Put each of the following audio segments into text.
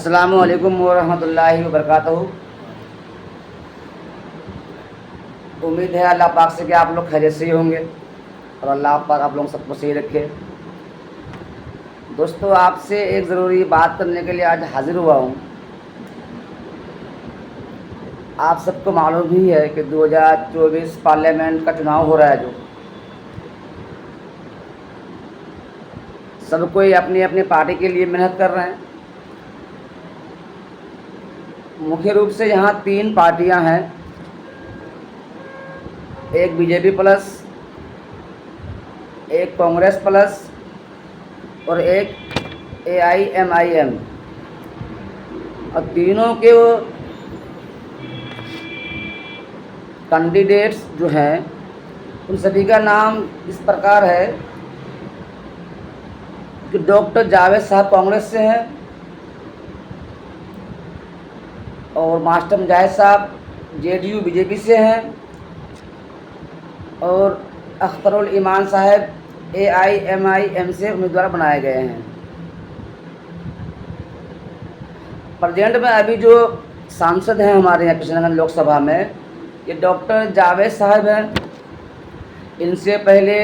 अस्सलामु अलैकुम वरहमतुल्लाहि वबरकातुहू। उम्मीद है अल्लाह पाक से कि आप लोग खैरियत से ही होंगे और अल्लाह पाक आप लोगों सबको सही रखे। दोस्तों, आपसे एक ज़रूरी बात करने के लिए आज हाज़िर हुआ हूँ। आप सबको मालूम ही है कि 2024 पार्लियामेंट का चुनाव हो रहा है। जो सब कोई अपनी अपनी पार्टी के लिए मेहनत कर रहे हैं। मुख्य रूप से यहाँ 3 पार्टियाँ हैं, एक बीजेपी प्लस, एक कांग्रेस प्लस और एक AIMIM। और तीनों के वो कैंडिडेट्स जो हैं उन सभी का नाम इस प्रकार है कि डॉक्टर जावेद साहब कांग्रेस से हैं और मास्टर मुजाहिद साहब JDU बीजेपी से हैं और अख्तरुल ईमान साहब AIMIM से उम्मीदवार बनाए गए हैं। प्रेजेंट में अभी जो सांसद हैं हमारे यहाँ किशनगंज लोकसभा में, ये डॉक्टर जावेद साहब हैं। इनसे पहले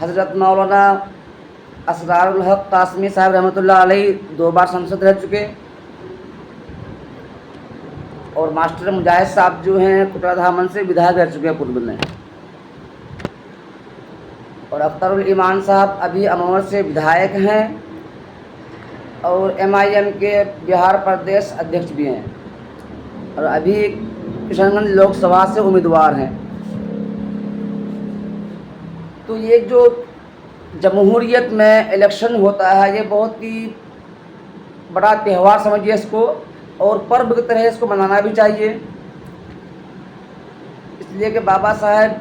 हज़रत मौलाना असरारुल हक कासमी साहब रहमतुल्लाह अलैह 2 बार सांसद रह चुके और मास्टर मुजाहिद साहब जो हैं कुटरा धामन से विधायक रह चुके हैं पूर्व में। और अख्तरुल ईमान साहब अभी अमोर से विधायक हैं और MIM के बिहार प्रदेश अध्यक्ष भी हैं और अभी किशनगंज लोकसभा से उम्मीदवार हैं। तो ये जो जमहूरियत में इलेक्शन होता है, ये बहुत ही बड़ा त्यौहार समझिए इसको, और पर्व की तरह इसको मनाना भी चाहिए। इसलिए कि बाबा साहेब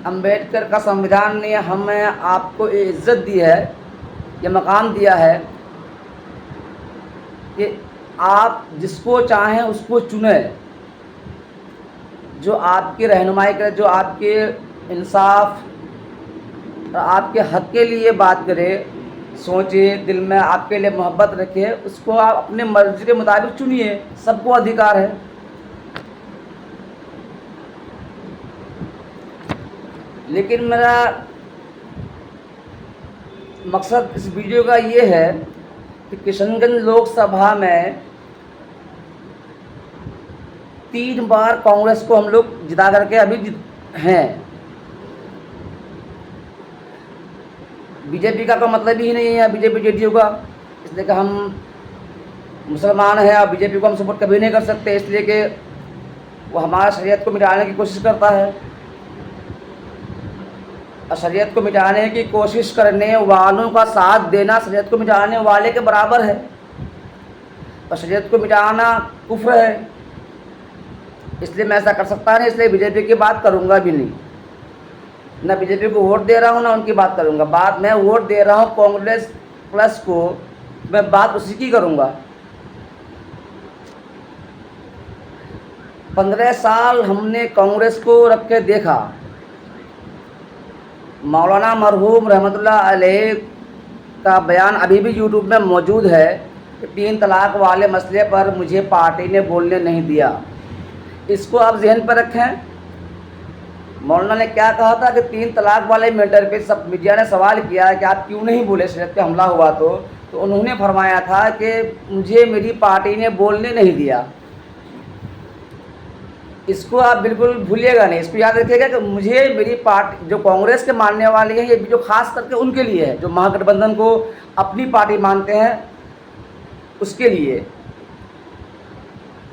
अम्बेडकर का संविधान ने हमें आपको ये इज़्ज़त दी है, ये मकाम दिया है कि आप जिसको चाहें उसको चुने, जो आपकी रहनुमाई करे, जो आपके इंसाफ और आपके हक़ के लिए बात करे, सोचे, दिल में आपके लिए मोहब्बत रखे, उसको आप अपने मर्ज़ी के मुताबिक चुनिए। सबको अधिकार है। लेकिन मेरा मकसद इस वीडियो का ये है कि किशनगंज लोकसभा में 3 बार कांग्रेस को हम लोग जिता करके अभी हैं। बीजेपी का कोई मतलब ही नहीं है, बीजेपी JDU का, इसलिए कि हम मुसलमान हैं और बीजेपी को हम सपोर्ट कभी नहीं कर सकते, इसलिए कि वो हमारा शरीयत को मिटाने की कोशिश करता है और शरीयत को मिटाने की कोशिश करने वालों का साथ देना शरीयत को मिटाने वाले के बराबर है और शरीयत को मिटाना कुफ्र है। इसलिए मैं ऐसा कर सकता नहीं, इसलिए बीजेपी की बात करूँगा भी नहीं। ना बीजेपी को वोट दे रहा हूँ, ना उनकी बात करूँगा। बात मैं वोट दे रहा हूँ कांग्रेस प्लस को, मैं बात उसी की करूँगा। 15 साल हमने कांग्रेस को रख के देखा। मौलाना मरहूम रहमतुल्लाह अलैह का बयान अभी भी यूट्यूब में मौजूद है कि 3 तलाक वाले मसले पर मुझे पार्टी ने बोलने नहीं दिया। इसको आप जहन पर रखें। मौलाना ने क्या कहा था कि 3 तलाक वाले मैटर पे सब मीडिया ने सवाल किया कि आप क्यों नहीं बोले शरीयत पे हमला हुआ तो उन्होंने फरमाया था कि मुझे मेरी पार्टी ने बोलने नहीं दिया। इसको आप बिल्कुल भूलिएगा नहीं, इसको याद रखिएगा कि मुझे मेरी पार्टी, जो कांग्रेस के मानने वाले हैं, ये जो खास करके उनके लिए है, जो महागठबंधन को अपनी पार्टी मानते हैं, उसके लिए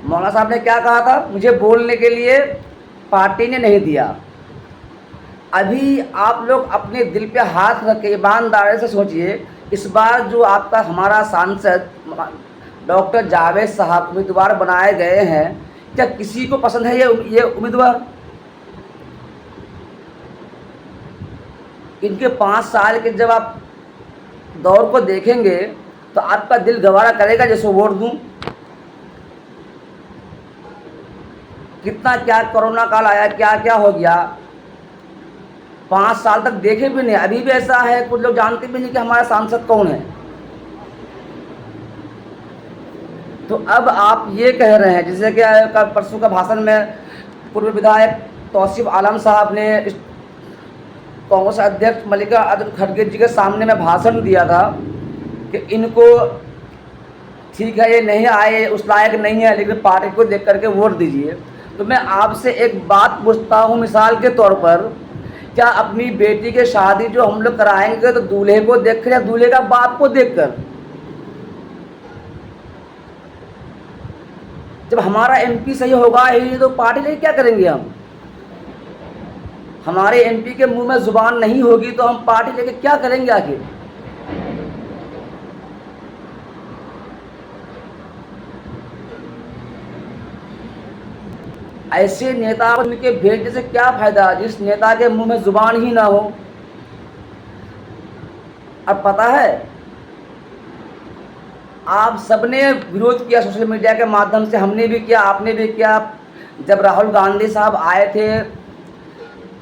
मौलाना साहब ने क्या कहा था, मुझे बोलने के लिए पार्टी ने नहीं दिया। अभी आप लोग अपने दिल पे हाथ रख के ईमानदारी से सोचिए, इस बार जो आपका हमारा सांसद डॉक्टर जावेद साहब उम्मीदवार बनाए गए हैं, क्या किसी को पसंद है ये उम्मीदवार? इनके 5 साल के जब आप दौर को देखेंगे तो आपका दिल गवारा करेगा जैसे वोट दूं। कितना क्या कोरोना काल आया, क्या क्या हो गया, 5 साल तक देखे भी नहीं। अभी भी ऐसा है, कुछ लोग जानते भी नहीं कि हमारा सांसद कौन है। तो अब आप ये कह रहे हैं, जैसे कि परसों का भाषण में पूर्व विधायक तौसीफ आलम साहब ने कांग्रेस अध्यक्ष मल्लिकार्जुन खड़गे जी के सामने में भाषण दिया था कि इनको ठीक है, ये नहीं आए, उस लायक नहीं है, लेकिन पार्टी को देख करके वोट दीजिए। तो मैं आपसे एक बात पूछता हूँ मिसाल के तौर पर, क्या अपनी बेटी के शादी जो हम लोग कराएंगे तो दूल्हे को देखकर या दूल्हे का बाप को देखकर? जब हमारा एमपी सही होगा ही तो पार्टी लेके क्या करेंगे हम? हमारे एमपी के मुंह में जुबान नहीं होगी तो हम पार्टी लेके क्या करेंगे आखिर? ऐसे नेता उनके भेजने से क्या फायदा जिस नेता के मुंह में जुबान ही ना हो। अब पता है, आप सबने विरोध किया सोशल मीडिया के माध्यम से, हमने भी किया, आपने भी किया। जब राहुल गांधी साहब आए थे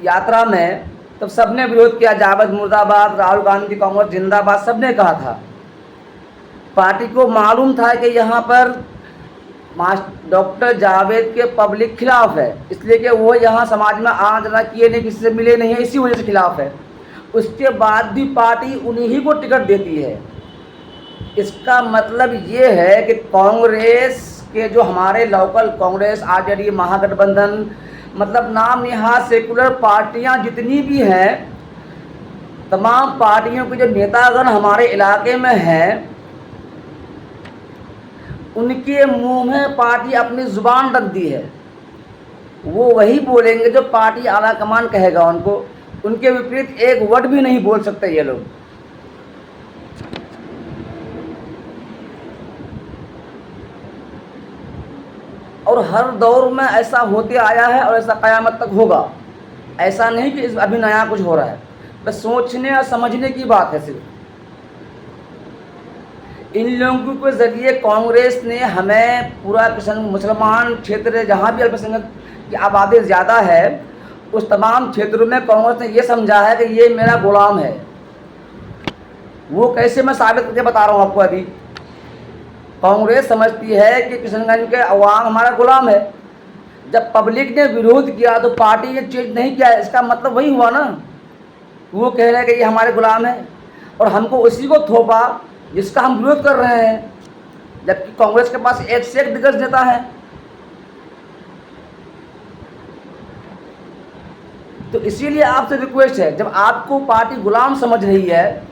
यात्रा में तब सबने विरोध किया, जावेद मुर्दाबाद, राहुल गांधी कांग्रेस जिंदाबाद, सबने कहा था। पार्टी को मालूम था कि यहाँ पर डॉक्टर जावेद के पब्लिक खिलाफ है, इसलिए कि वो यहाँ समाज में आना जाना किए नहीं, किसी से मिले नहीं है, इसी वजह से खिलाफ है। उसके बाद भी पार्टी उन्हीं को टिकट देती है। इसका मतलब ये है कि कांग्रेस के जो हमारे लोकल कांग्रेस, आरजेडी, महागठबंधन, मतलब नाम नेहाद सेकुलर पार्टियां जितनी भी हैं, तमाम पार्टियों के जो नेतागण हमारे इलाके में हैं, उनके मुंह में पार्टी अपनी जुबान रख दी है। वो वही बोलेंगे जो पार्टी आला कमान कहेगा उनको, उनके विपरीत एक वर्ड भी नहीं बोल सकते ये लोग। और हर दौर में ऐसा होते आया है और ऐसा क़यामत तक होगा। ऐसा नहीं कि इस अभी नया कुछ हो रहा है, बस सोचने और समझने की बात है सिर्फ। इन लोगों के ज़रिए कांग्रेस ने हमें पूरा मुसलमान क्षेत्र जहाँ भी अल्पसंख्यक की आबादी ज़्यादा है, उस तमाम क्षेत्रों में कांग्रेस ने ये समझा है कि ये मेरा गुलाम है। वो कैसे मैं साबित करके बता रहा हूँ आपको। अभी कांग्रेस समझती है कि किशनगंज के अवाम हमारा गुलाम है। जब पब्लिक ने विरोध किया तो पार्टी ने चेंज नहीं किया, इसका मतलब वही हुआ ना, वो कह रहे हैं कि ये हमारे गुलाम है और हमको उसी को थोपा जिसका हम विरोध कर रहे हैं, जबकि कांग्रेस के पास एक से एक दिग्गज नेता है। तो इसीलिए आपसे रिक्वेस्ट है, जब आपको पार्टी गुलाम समझ रही है,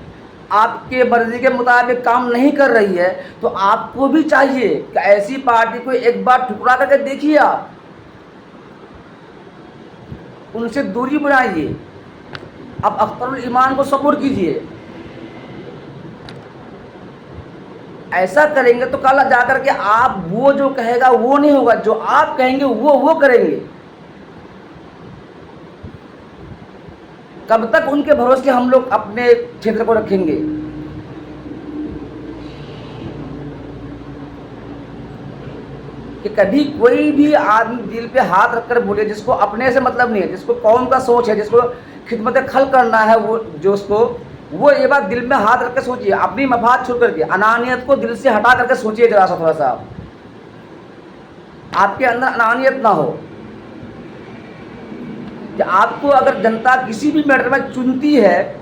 आपके मर्जी के मुताबिक काम नहीं कर रही है, तो आपको भी चाहिए कि ऐसी पार्टी को एक बार ठुकरा करके देखिए, आप उनसे दूरी बनाइए, आप अख्तरुल ईमान को सपोर्ट कीजिए। ऐसा करेंगे तो कल जाकर के आप वो जो कहेगा वो नहीं होगा, जो आप कहेंगे वो करेंगे। कब तक उनके भरोसे हम लोग अपने क्षेत्र को रखेंगे? कि कभी कोई भी आदमी दिल पे हाथ रखकर बोले, जिसको अपने से मतलब नहीं है, जिसको कौम का सोच है, जिसको खिदमत खल करना है, वो जो उसको वो ये बात दिल में हाथ रख के सोचिए, अपनी मफाद छोड़ करके अनानियत को दिल से हटा करके सोचिए जरा सा, थोड़ा सा आपके अंदर अनानियत ना हो। कि आपको अगर जनता किसी भी मैटर में चुनती है,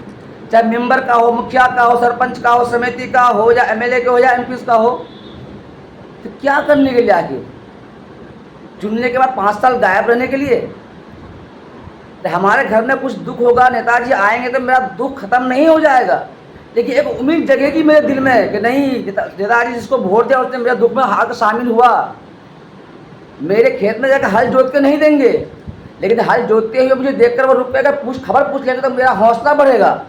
चाहे मेंबर का हो, मुखिया का हो, सरपंच का हो, समिति का हो, या एमएलए का हो, या एमपी का हो, तो क्या करने के लिए आखिर? चुनने के बाद 5 साल गायब रहने के लिए? तो हमारे घर में कुछ दुख होगा, नेताजी आएंगे तो मेरा दुख खत्म नहीं हो जाएगा, लेकिन एक उम्मीद जगेगी मेरे दिल में कि नहीं, नेताजी जिसको वोट दिया उसने मेरे दुख में हाथ शामिल हुआ। मेरे खेत में जाकर हल जोत के नहीं देंगे, लेकिन हल जोतते हुए मुझे देखकर वो रुपये का खबर पूछ लेंगे तो मेरा हौसला बढ़ेगा।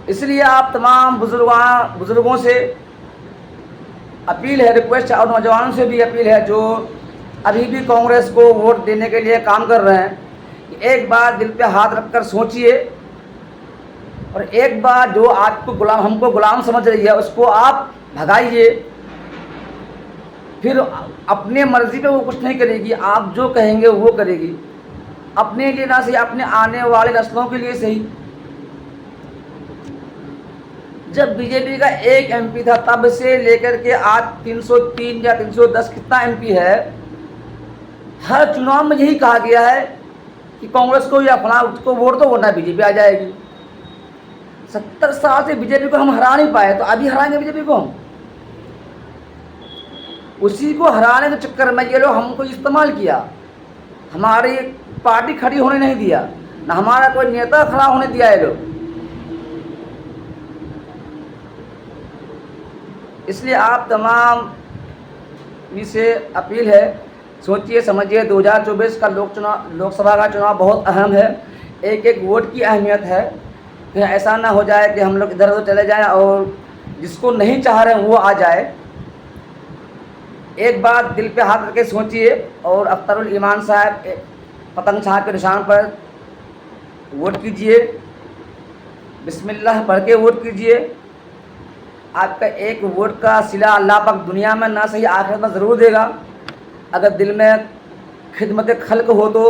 इसलिए आप तमाम बुजुर्गों से अपील है, रिक्वेस्ट है, और नौजवानों से भी अपील है जो अभी भी कांग्रेस को वोट देने के लिए काम कर रहे हैं, कि एक बार दिल पे हाथ रखकर सोचिए, और एक बार जो आपको हमको गुलाम समझ रही है उसको आप भगाइए। फिर अपने मर्जी पे वो कुछ नहीं करेगी, आप जो कहेंगे वो करेगी, अपने लिए ना सही, अपने आने वाले नस्लों के लिए सही। जब बीजेपी का एक एमपी था तब से लेकर के आज 303 या 310 कितना एमपी है, हर चुनाव में यही कहा गया है कि कांग्रेस को या फलां उसको वोट दो वरना बीजेपी आ जाएगी। 70 साल से बीजेपी को हम हरा नहीं पाए, तो अभी हराएंगे बीजेपी को हम। उसी को हराने के चक्कर में ये लोग हमको इस्तेमाल किया, हमारी पार्टी खड़ी होने नहीं दिया, ना हमारा कोई नेता खड़ा होने दिया ये लोग। इसलिए आप तमाम से अपील है, सोचिए समझिए। 2024 का लोकसभा का चुनाव बहुत अहम है, एक एक वोट की अहमियत है। कि ऐसा ना हो जाए कि हम लोग इधर उधर चले जाएं और जिसको नहीं चाह रहे हैं वो आ जाए। एक बात दिल पे हाथ रख के सोचिए और अख्तरुल ईमान साहब पतंग छाप के निशान पर वोट कीजिए, बिस्मिल्लाह पढ़ के वोट कीजिए। आपका एक वोट का सिला अल्लाह पाक दुनिया में ना सही आखिरत में ज़रूर देगा। अगर दिल में खिदमत खल्क हो तो